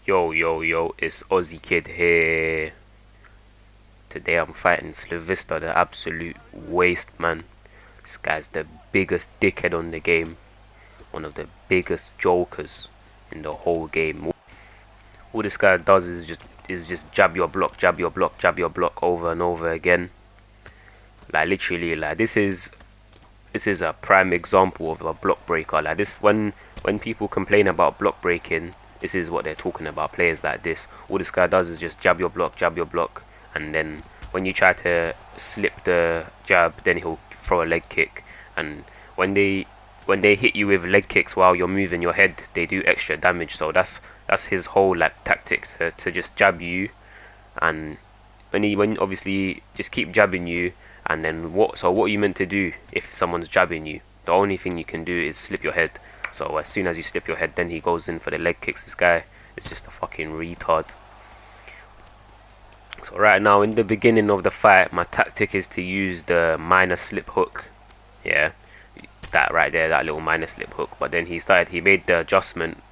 Yo, it's Ozzy Kid here. Today I'm fighting Slavista, the absolute waste man. This guy's the biggest dickhead on the game. One of the biggest jokers in the whole game. All this guy does is just jab your block, jab your block, jab your block over and over again. Like literally, like this is a prime example of a block breaker. Like this, when people complain about block breaking, this is what they're talking about. Players like this, all this guy does is just jab your block, and then when you try to slip the jab, then he'll throw a leg kick. And when they hit you with leg kicks while you're moving your head, they do extra damage. So that's his whole like tactic to just jab you, and when obviously just keep jabbing you. And then what are you meant to do if someone's jabbing you? The only thing you can do is slip your head. So as soon as you slip your head, then he goes in for the leg kicks. This guy is just a fucking retard. So right now in the beginning of the fight, my tactic is to use the minor slip hook. Yeah, that right there, that little minor slip hook. But then he made the adjustment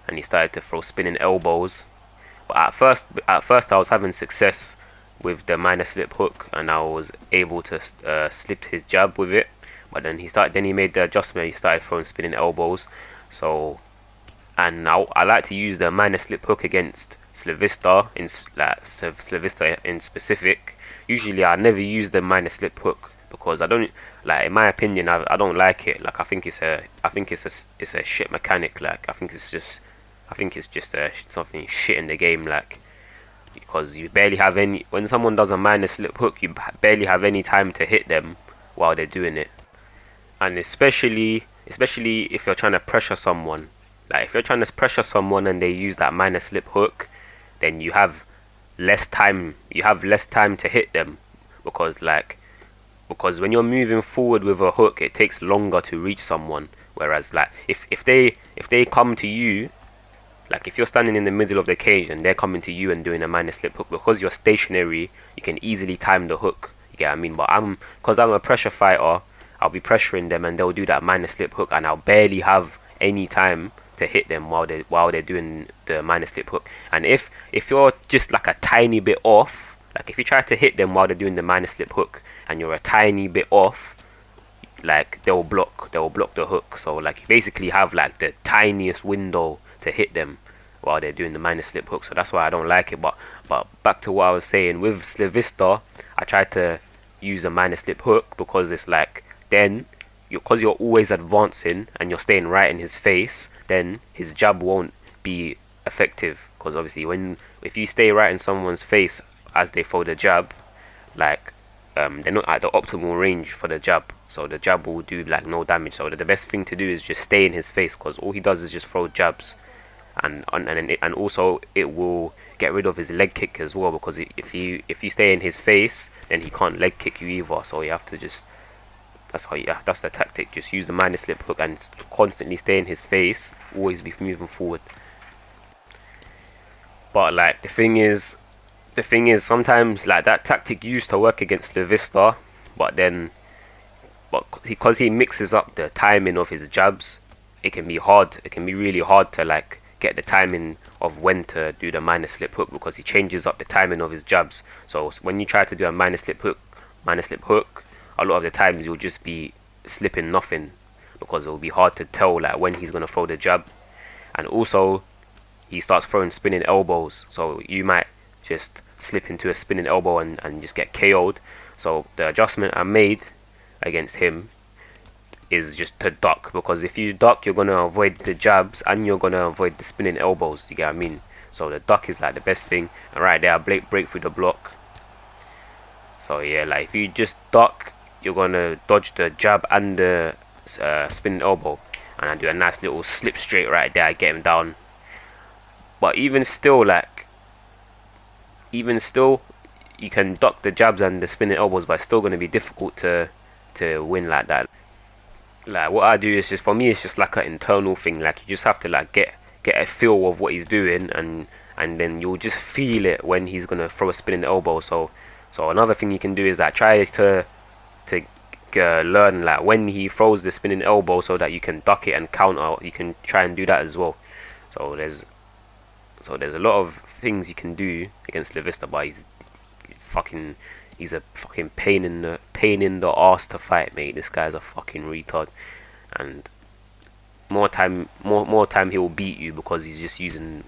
and he started to throw spinning elbows. But at first I was having success with the minor slip hook, and I was able to slip his jab with it. But then he made the adjustment. He started throwing spinning elbows. So, and now I like to use the minor slip hook against Slavista in specific. Usually I never use the minor slip hook because I don't like. In my opinion, I don't like it. Like I think it's a shit mechanic. Like I think it's just something shit in the game. Like, because you barely have any, when someone does a minor slip hook, you barely have any time to hit them while they're doing it. And especially if you're trying to pressure someone, like if you're trying to pressure someone and they use that minor slip hook, then you have less time to hit them, because when you're moving forward with a hook, it takes longer to reach someone. Whereas like if they come to you, like if you're standing in the middle of the cage and they're coming to you and doing a minor slip hook, because you're stationary, you can easily time the hook. You get what I mean? But because I'm a pressure fighter, I'll be pressuring them and they'll do that minor slip hook, and I'll barely have any time to hit them while they're doing the minor slip hook. And if you're just like a tiny bit off, like if you try to hit them while they're doing the minor slip hook and you're a tiny bit off, like they'll block the hook. So like you basically have like the tiniest window to hit them while they're doing the minor slip hook. So that's why I don't like it. But back to what I was saying, with Slavista, I try to use a minor slip hook because it's like, then because you're always advancing and you're staying right in his face, then his jab won't be effective. Because obviously if you stay right in someone's face as they throw the jab, like they're not at the optimal range for the jab, so the jab will do like no damage. So the best thing to do is just stay in his face, because all he does is just throw jabs. And also it will get rid of his leg kick as well, because if you stay in his face, then he can't leg kick you either. So you have to just, that's the tactic. Just use the minor slip hook and constantly stay in his face. Always be moving forward. But like the thing is sometimes like that tactic used to work against Slavista, but because he mixes up the timing of his jabs, it can be hard. It can be really hard to like get the timing of when to do the minor slip hook, because he changes up the timing of his jabs. So when you try to do a minor slip hook, a lot of the times you'll just be slipping nothing, because it will be hard to tell like when he's gonna throw the jab. And also he starts throwing spinning elbows, so you might just slip into a spinning elbow and just get KO'd. So the adjustment I made against him is just to duck, because if you duck, you're gonna avoid the jabs and you're gonna avoid the spinning elbows. You get what I mean? So the duck is like the best thing. And right there, I break through the block. So yeah, like if you just duck, you're gonna dodge the jab and the spinning elbow, and I do a nice little slip straight right there. I get him down. But even still, you can duck the jabs and the spinning elbows, but it's still gonna be difficult to win like that. Like what I do is just, for me, it's just like an internal thing. Like you just have to like get a feel of what he's doing, and then you'll just feel it when he's gonna throw a spinning elbow. So another thing you can do is that try to learn like when he throws the spinning elbow, so that you can duck it and counter. You can try and do that as well. So there's a lot of things you can do against Lavista, but he's a fucking pain in the ass to fight, mate. This guy's a fucking retard, and more time he will beat you because he's just using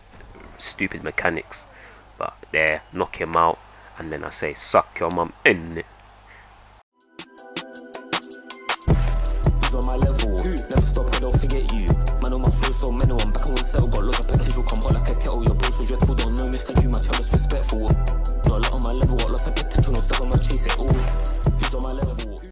stupid mechanics. But there, knock him out, and then I say suck your mum in it. On my level, never stop, I don't forget you. Man on my flow, so mental, I'm back on one settle, got loads of potential.